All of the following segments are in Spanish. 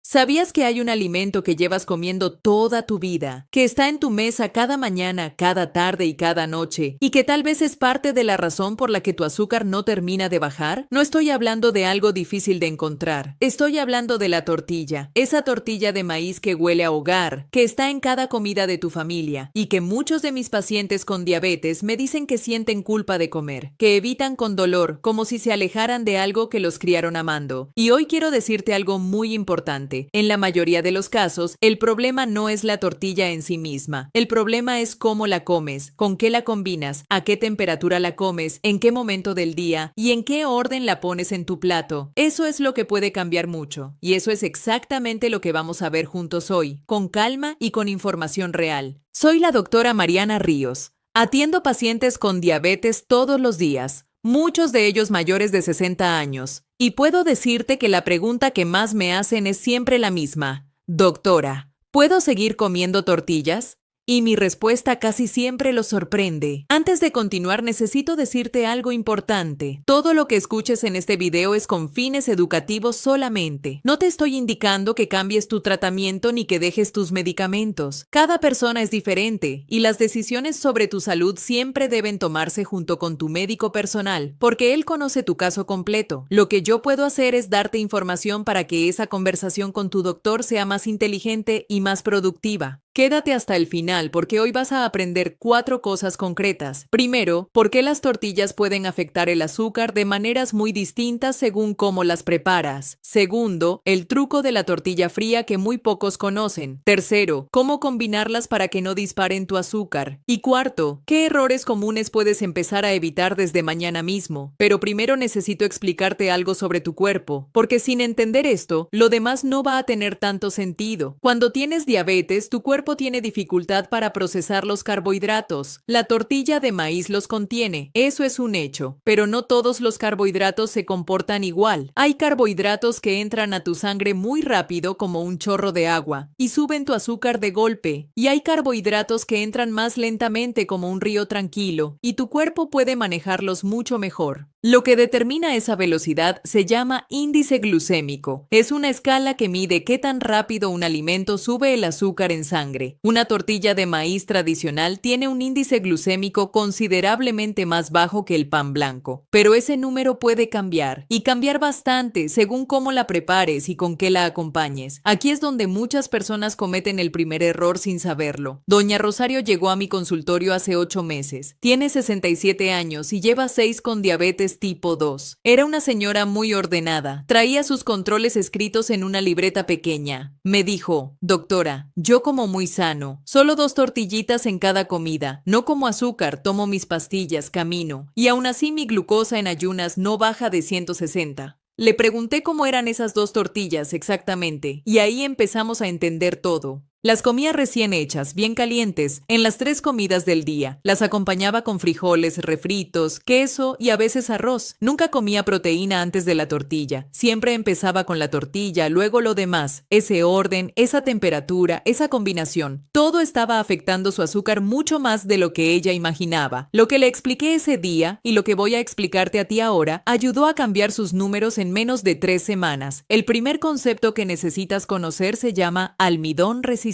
¿Sabías que hay un alimento que llevas comiendo toda tu vida, que está en tu mesa cada mañana, cada tarde y cada noche, y que tal vez es parte de la razón por la que tu azúcar no termina de bajar? No estoy hablando de algo difícil de encontrar. Estoy hablando de la tortilla, esa tortilla de maíz que huele a hogar, que está en cada comida de tu familia, y que muchos de mis pacientes con diabetes me dicen que sienten culpa de comer, que evitan con dolor, como si se alejaran de algo que los criaron amando. Y hoy quiero decirte algo muy importante. En la mayoría de los casos, el problema no es la tortilla en sí misma. El problema es cómo la comes, con qué la combinas, a qué temperatura la comes, en qué momento del día y en qué orden la pones en tu plato. Eso es lo que puede cambiar mucho. Y eso es exactamente lo que vamos a ver juntos hoy, con calma y con información real. Soy la doctora Mariana Ríos. Atiendo pacientes con diabetes todos los días, muchos de ellos mayores de 60 años. Y puedo decirte que la pregunta que más me hacen es siempre la misma. Doctora, ¿puedo seguir comiendo tortillas? Y mi respuesta casi siempre los sorprende. Antes de continuar, necesito decirte algo importante. Todo lo que escuches en este video es con fines educativos solamente. No te estoy indicando que cambies tu tratamiento ni que dejes tus medicamentos. Cada persona es diferente y las decisiones sobre tu salud siempre deben tomarse junto con tu médico personal, porque él conoce tu caso completo. Lo que yo puedo hacer es darte información para que esa conversación con tu doctor sea más inteligente y más productiva. Quédate hasta el final porque hoy vas a aprender 4 cosas concretas. Primero, por qué las tortillas pueden afectar el azúcar de maneras muy distintas según cómo las preparas. Segundo, el truco de la tortilla fría que muy pocos conocen. Tercero, cómo combinarlas para que no disparen tu azúcar. Y cuarto, qué errores comunes puedes empezar a evitar desde mañana mismo. Pero primero necesito explicarte algo sobre tu cuerpo, porque sin entender esto, lo demás no va a tener tanto sentido. Cuando tienes diabetes, tu cuerpo tiene dificultad para procesar los carbohidratos. La tortilla de maíz los contiene, eso es un hecho, pero no todos los carbohidratos se comportan igual. Hay carbohidratos que entran a tu sangre muy rápido como un chorro de agua y suben tu azúcar de golpe, y hay carbohidratos que entran más lentamente como un río tranquilo, y tu cuerpo puede manejarlos mucho mejor. Lo que determina esa velocidad se llama índice glucémico. Es una escala que mide qué tan rápido un alimento sube el azúcar en sangre. Una tortilla de maíz tradicional tiene un índice glucémico considerablemente más bajo que el pan blanco, pero ese número puede cambiar, y cambiar bastante según cómo la prepares y con qué la acompañes. Aquí es donde muchas personas cometen el primer error sin saberlo. Doña Rosario llegó a mi consultorio hace 8 meses. Tiene 67 años y lleva 6 con diabetes tipo 2. Era una señora muy ordenada. Traía sus controles escritos en una libreta pequeña. Me dijo, doctora, yo como muy sano, solo 2 tortillitas en cada comida. No como azúcar, tomo mis pastillas, camino. Y aún así mi glucosa en ayunas no baja de 160. Le pregunté cómo eran esas 2 tortillas exactamente, y ahí empezamos a entender todo. Las comía recién hechas, bien calientes, en las 3 comidas del día. Las acompañaba con frijoles, refritos, queso y a veces arroz. Nunca comía proteína antes de la tortilla. Siempre empezaba con la tortilla, luego lo demás. Ese orden, esa temperatura, esa combinación. Todo estaba afectando su azúcar mucho más de lo que ella imaginaba. Lo que le expliqué ese día y lo que voy a explicarte a ti ahora ayudó a cambiar sus números en menos de 3 semanas. El primer concepto que necesitas conocer se llama almidón resistente.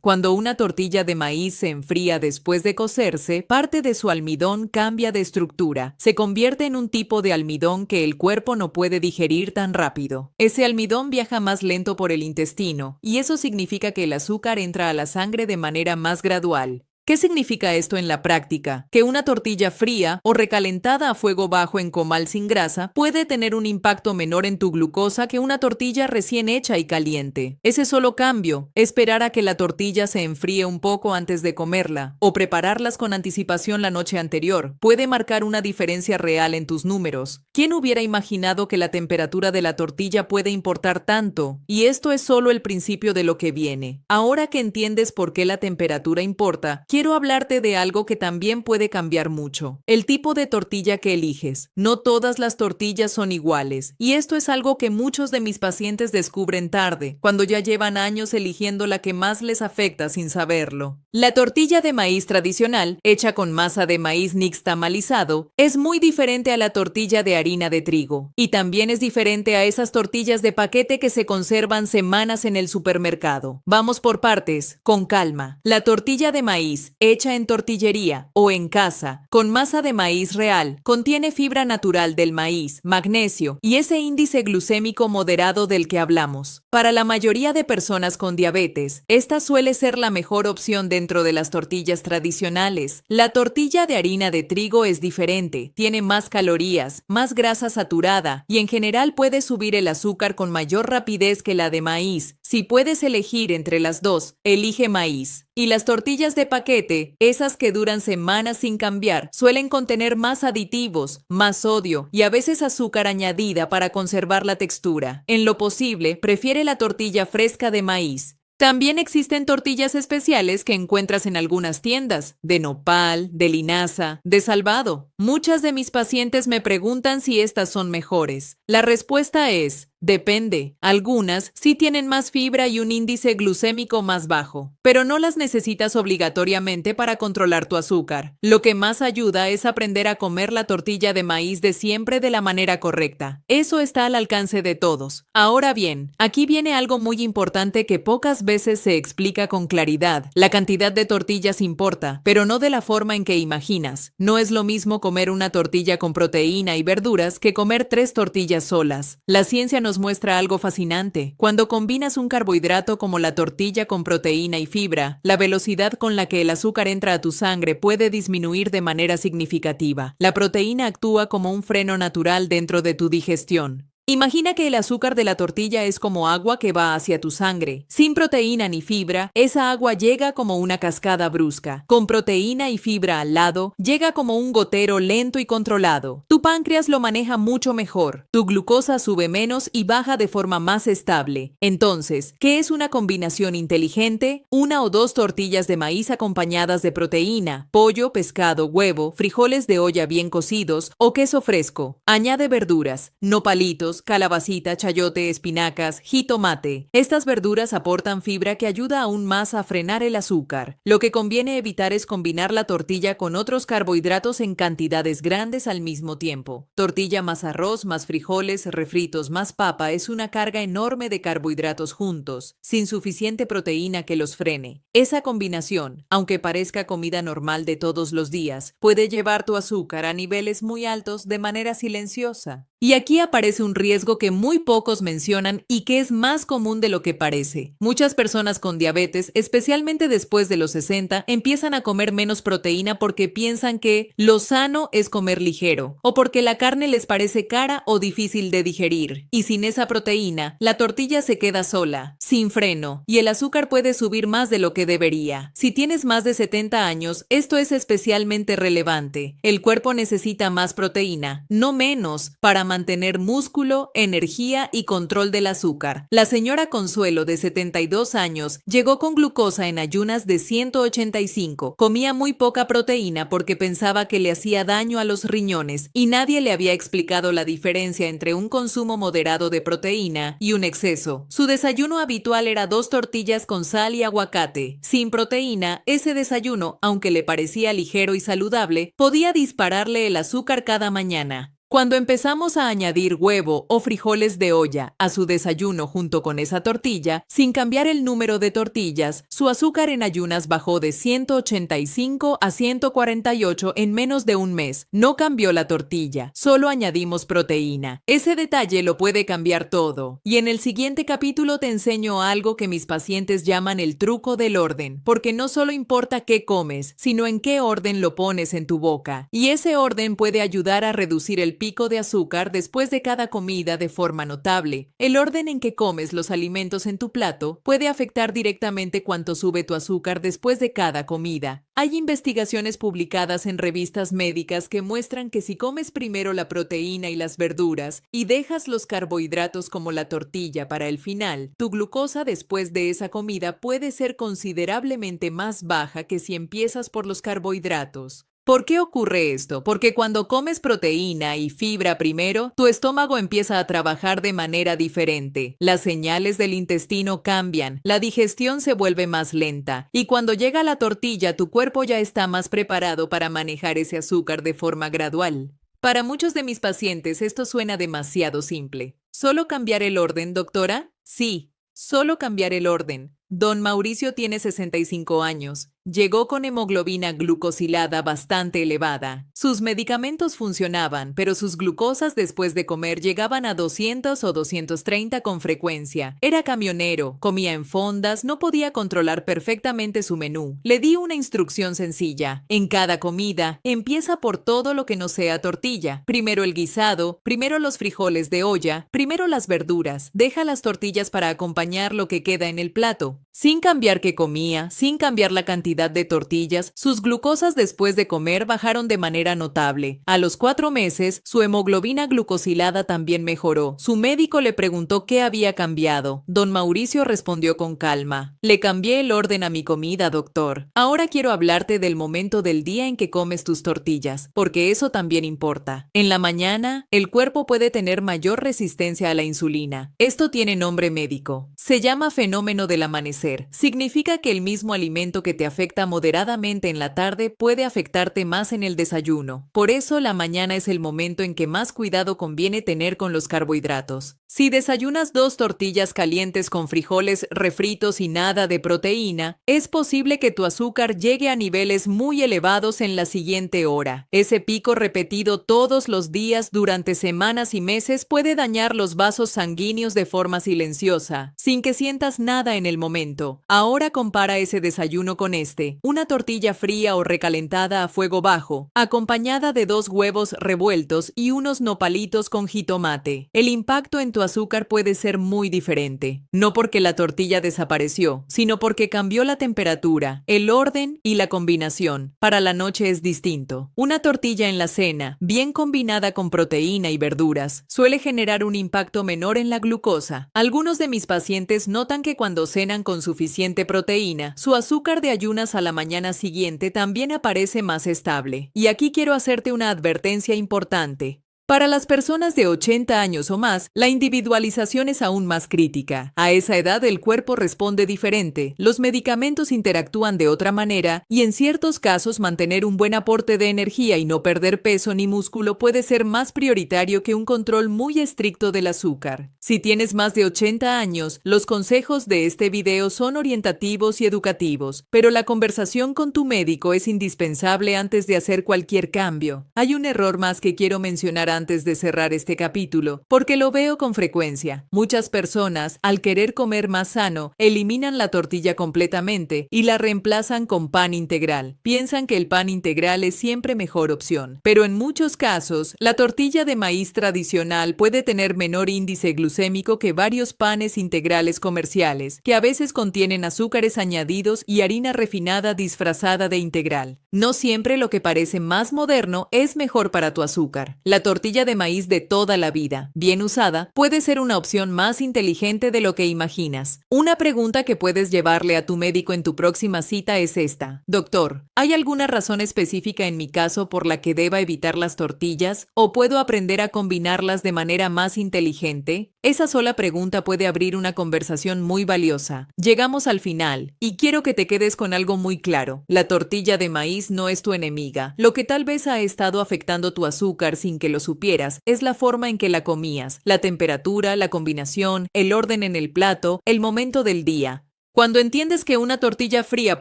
Cuando una tortilla de maíz se enfría después de cocerse, parte de su almidón cambia de estructura. Se convierte en un tipo de almidón que el cuerpo no puede digerir tan rápido. Ese almidón viaja más lento por el intestino, y eso significa que el azúcar entra a la sangre de manera más gradual. ¿Qué significa esto en la práctica? Que una tortilla fría o recalentada a fuego bajo en comal sin grasa puede tener un impacto menor en tu glucosa que una tortilla recién hecha y caliente. Ese solo cambio, esperar a que la tortilla se enfríe un poco antes de comerla o prepararlas con anticipación la noche anterior, puede marcar una diferencia real en tus números. ¿Quién hubiera imaginado que la temperatura de la tortilla puede importar tanto? Y esto es solo el principio de lo que viene. Ahora que entiendes por qué la temperatura importa, quiero hablarte de algo que también puede cambiar mucho: el tipo de tortilla que eliges. No todas las tortillas son iguales, y esto es algo que muchos de mis pacientes descubren tarde, cuando ya llevan años eligiendo la que más les afecta sin saberlo. La tortilla de maíz tradicional, hecha con masa de maíz nixtamalizado, es muy diferente a la tortilla de harina de trigo, y también es diferente a esas tortillas de paquete que se conservan semanas en el supermercado. Vamos por partes, con calma. La tortilla de maíz, hecha en tortillería o en casa, con masa de maíz real, contiene fibra natural del maíz, magnesio y ese índice glucémico moderado del que hablamos. Para la mayoría de personas con diabetes, esta suele ser la mejor opción dentro de las tortillas tradicionales. La tortilla de harina de trigo es diferente, tiene más calorías, más grasa saturada y en general puede subir el azúcar con mayor rapidez que la de maíz. Si puedes elegir entre las dos, elige maíz. Y las tortillas de paquete, esas que duran semanas sin cambiar, suelen contener más aditivos, más sodio y a veces azúcar añadida para conservar la textura. En lo posible, prefiere la tortilla fresca de maíz. También existen tortillas especiales que encuentras en algunas tiendas, de nopal, de linaza, de salvado. Muchas de mis pacientes me preguntan si estas son mejores. La respuesta es: depende. Algunas sí tienen más fibra y un índice glucémico más bajo, pero no las necesitas obligatoriamente para controlar tu azúcar. Lo que más ayuda es aprender a comer la tortilla de maíz de siempre de la manera correcta. Eso está al alcance de todos. Ahora bien, aquí viene algo muy importante que pocas veces se explica con claridad. La cantidad de tortillas importa, pero no de la forma en que imaginas. No es lo mismo comer una tortilla con proteína y verduras que comer 3 tortillas solas. La ciencia nos muestra algo fascinante. Cuando combinas un carbohidrato como la tortilla con proteína y fibra, la velocidad con la que el azúcar entra a tu sangre puede disminuir de manera significativa. La proteína actúa como un freno natural dentro de tu digestión. Imagina que el azúcar de la tortilla es como agua que va hacia tu sangre. Sin proteína ni fibra, esa agua llega como una cascada brusca. Con proteína y fibra al lado, llega como un gotero lento y controlado. Tu páncreas lo maneja mucho mejor. Tu glucosa sube menos y baja de forma más estable. Entonces, ¿qué es una combinación inteligente? 1 o 2 tortillas de maíz acompañadas de proteína, pollo, pescado, huevo, frijoles de olla bien cocidos o queso fresco. Añade verduras, nopalitos, calabacita, chayote, espinacas, jitomate. Estas verduras aportan fibra que ayuda aún más a frenar el azúcar. Lo que conviene evitar es combinar la tortilla con otros carbohidratos en cantidades grandes al mismo tiempo. Tortilla más arroz, más frijoles, refritos, más papa es una carga enorme de carbohidratos juntos, sin suficiente proteína que los frene. Esa combinación, aunque parezca comida normal de todos los días, puede llevar tu azúcar a niveles muy altos de manera silenciosa. Y aquí aparece un riesgo que muy pocos mencionan y que es más común de lo que parece. Muchas personas con diabetes, especialmente después de los 60, empiezan a comer menos proteína porque piensan que lo sano es comer ligero, o porque la carne les parece cara o difícil de digerir. Y sin esa proteína, la tortilla se queda sola, sin freno, y el azúcar puede subir más de lo que debería. Si tienes más de 70 años, esto es especialmente relevante. El cuerpo necesita más proteína, no menos, para mantener músculo, energía y control del azúcar. La señora Consuelo, de 72 años, llegó con glucosa en ayunas de 185. Comía muy poca proteína porque pensaba que le hacía daño a los riñones y nadie le había explicado la diferencia entre un consumo moderado de proteína y un exceso. Su desayuno habitual era 2 tortillas con sal y aguacate. Sin proteína, ese desayuno, aunque le parecía ligero y saludable, podía dispararle el azúcar cada mañana. Cuando empezamos a añadir huevo o frijoles de olla a su desayuno junto con esa tortilla, sin cambiar el número de tortillas, su azúcar en ayunas bajó de 185 a 148 en menos de un mes. No cambió la tortilla, solo añadimos proteína. Ese detalle lo puede cambiar todo. Y en el siguiente capítulo te enseño algo que mis pacientes llaman el truco del orden, porque no solo importa qué comes, sino en qué orden lo pones en tu boca. Y ese orden puede ayudar a reducir el pico de azúcar después de cada comida de forma notable. El orden en que comes los alimentos en tu plato puede afectar directamente cuánto sube tu azúcar después de cada comida. Hay investigaciones publicadas en revistas médicas que muestran que si comes primero la proteína y las verduras y dejas los carbohidratos como la tortilla para el final, tu glucosa después de esa comida puede ser considerablemente más baja que si empiezas por los carbohidratos. ¿Por qué ocurre esto? Porque cuando comes proteína y fibra primero, tu estómago empieza a trabajar de manera diferente. Las señales del intestino cambian, la digestión se vuelve más lenta y cuando llega la tortilla, tu cuerpo ya está más preparado para manejar ese azúcar de forma gradual. Para muchos de mis pacientes esto suena demasiado simple. ¿Solo cambiar el orden, doctora? Sí, solo cambiar el orden. Don Mauricio tiene 65 años. Llegó con hemoglobina glucosilada bastante elevada. Sus medicamentos funcionaban, pero sus glucosas después de comer llegaban a 200 o 230 con frecuencia. Era camionero, comía en fondas, no podía controlar perfectamente su menú. Le di una instrucción sencilla. En cada comida, empieza por todo lo que no sea tortilla. Primero el guisado, primero los frijoles de olla, primero las verduras. Deja las tortillas para acompañar lo que queda en el plato. Sin cambiar qué comía, sin cambiar la cantidad de tortillas, sus glucosas después de comer bajaron de manera notable. A los 4 meses, su hemoglobina glucosilada también mejoró. Su médico le preguntó qué había cambiado. Don Mauricio respondió con calma: le cambié el orden a mi comida, doctor. Ahora quiero hablarte del momento del día en que comes tus tortillas, porque eso también importa. En la mañana, el cuerpo puede tener mayor resistencia a la insulina. Esto tiene nombre médico. Se llama fenómeno del amanecer. Significa que el mismo alimento que te afecta moderadamente en la tarde puede afectarte más en el desayuno. Por eso la mañana es el momento en que más cuidado conviene tener con los carbohidratos. Si desayunas 2 tortillas calientes con frijoles refritos y nada de proteína, es posible que tu azúcar llegue a niveles muy elevados en la siguiente hora. Ese pico repetido todos los días durante semanas y meses puede dañar los vasos sanguíneos de forma silenciosa, sin que sientas nada en el momento. Ahora compara ese desayuno con este: una tortilla fría o recalentada a fuego bajo, acompañada de 2 huevos revueltos y unos nopalitos con jitomate. El impacto en tu azúcar puede ser muy diferente, no porque la tortilla desapareció, sino porque cambió la temperatura, el orden y la combinación. Para la noche es distinto. Una tortilla en la cena, bien combinada con proteína y verduras, suele generar un impacto menor en la glucosa. Algunos de mis pacientes notan que cuando cenan con suficiente proteína, su azúcar de ayunas a la mañana siguiente también aparece más estable. Y aquí quiero hacerte una advertencia importante. Para las personas de 80 años o más, la individualización es aún más crítica. A esa edad el cuerpo responde diferente, los medicamentos interactúan de otra manera y en ciertos casos mantener un buen aporte de energía y no perder peso ni músculo puede ser más prioritario que un control muy estricto del azúcar. Si tienes más de 80 años, los consejos de este video son orientativos y educativos, pero la conversación con tu médico es indispensable antes de hacer cualquier cambio. Hay un error más que quiero mencionar antes de cerrar este capítulo, porque lo veo con frecuencia. Muchas personas, al querer comer más sano, eliminan la tortilla completamente y la reemplazan con pan integral. Piensan que el pan integral es siempre mejor opción, pero en muchos casos, la tortilla de maíz tradicional puede tener menor índice glucémico que varios panes integrales comerciales, que a veces contienen azúcares añadidos y harina refinada disfrazada de integral. No siempre lo que parece más moderno es mejor para tu azúcar. La tortilla de maíz de toda la vida, bien usada, puede ser una opción más inteligente de lo que imaginas. Una pregunta que puedes llevarle a tu médico en tu próxima cita es esta: doctor, ¿hay alguna razón específica en mi caso por la que deba evitar las tortillas? ¿O puedo aprender a combinarlas de manera más inteligente? Esa sola pregunta puede abrir una conversación muy valiosa. Llegamos al final, y quiero que te quedes con algo muy claro. La tortilla de maíz no es tu enemiga. Lo que tal vez ha estado afectando tu azúcar sin que lo supieras es la forma en que la comías, la temperatura, la combinación, el orden en el plato, el momento del día. Cuando entiendes que una tortilla fría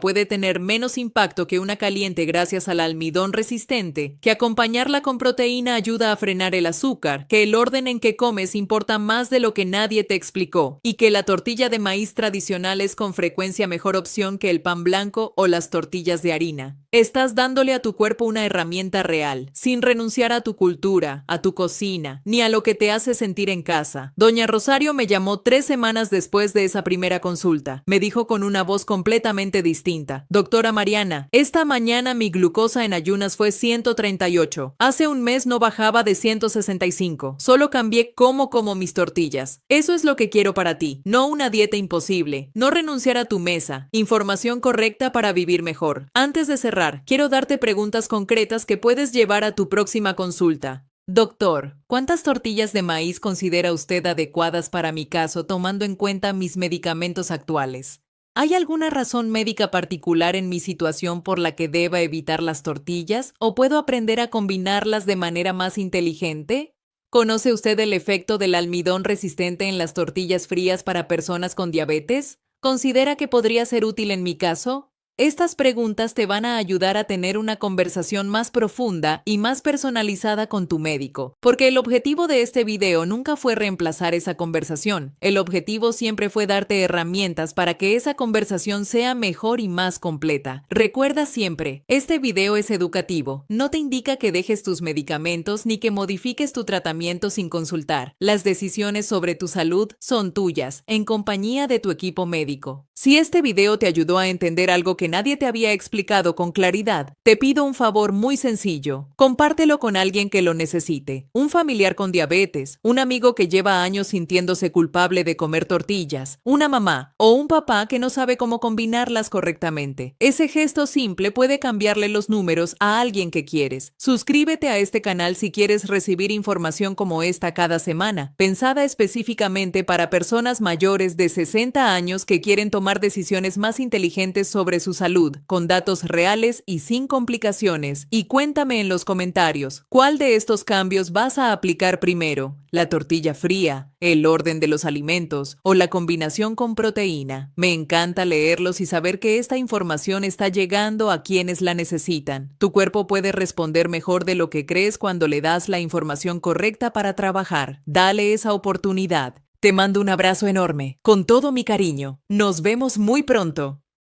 puede tener menos impacto que una caliente gracias al almidón resistente, que acompañarla con proteína ayuda a frenar el azúcar, que el orden en que comes importa más de lo que nadie te explicó, y que la tortilla de maíz tradicional es con frecuencia mejor opción que el pan blanco o las tortillas de harina, estás dándole a tu cuerpo una herramienta real, sin renunciar a tu cultura, a tu cocina, ni a lo que te hace sentir en casa. Doña Rosario me llamó 3 semanas después de esa primera consulta. Me dijo con una voz completamente distinta: Doctora Mariana, esta mañana mi glucosa en ayunas fue 138. Hace un mes no bajaba de 165. Solo cambié cómo como mis tortillas. Eso es lo que quiero para ti. No una dieta imposible. No renunciar a tu mesa. Información correcta para vivir mejor. Antes de cerrar, quiero darte preguntas concretas que puedes llevar a tu próxima consulta. Doctor, ¿cuántas tortillas de maíz considera usted adecuadas para mi caso tomando en cuenta mis medicamentos actuales? ¿Hay alguna razón médica particular en mi situación por la que deba evitar las tortillas o puedo aprender a combinarlas de manera más inteligente? ¿Conoce usted el efecto del almidón resistente en las tortillas frías para personas con diabetes? ¿Considera que podría ser útil en mi caso? Estas preguntas te van a ayudar a tener una conversación más profunda y más personalizada con tu médico, porque el objetivo de este video nunca fue reemplazar esa conversación. El objetivo siempre fue darte herramientas para que esa conversación sea mejor y más completa. Recuerda siempre, este video es educativo, no te indica que dejes tus medicamentos ni que modifiques tu tratamiento sin consultar. Las decisiones sobre tu salud son tuyas, en compañía de tu equipo médico. Si este video te ayudó a entender algo que nadie te había explicado con claridad, te pido un favor muy sencillo. Compártelo con alguien que lo necesite. Un familiar con diabetes, un amigo que lleva años sintiéndose culpable de comer tortillas, una mamá o un papá que no sabe cómo combinarlas correctamente. Ese gesto simple puede cambiarle los números a alguien que quieres. Suscríbete a este canal si quieres recibir información como esta cada semana, pensada específicamente para personas mayores de 60 años que quieren tomar decisiones más inteligentes sobre su salud, con datos reales y sin complicaciones. Y cuéntame en los comentarios, ¿cuál de estos cambios vas a aplicar primero? ¿La tortilla fría, el orden de los alimentos o la combinación con proteína? Me encanta leerlos y saber que esta información está llegando a quienes la necesitan. Tu cuerpo puede responder mejor de lo que crees cuando le das la información correcta para trabajar. Dale esa oportunidad. Te mando un abrazo enorme, con todo mi cariño. Nos vemos muy pronto.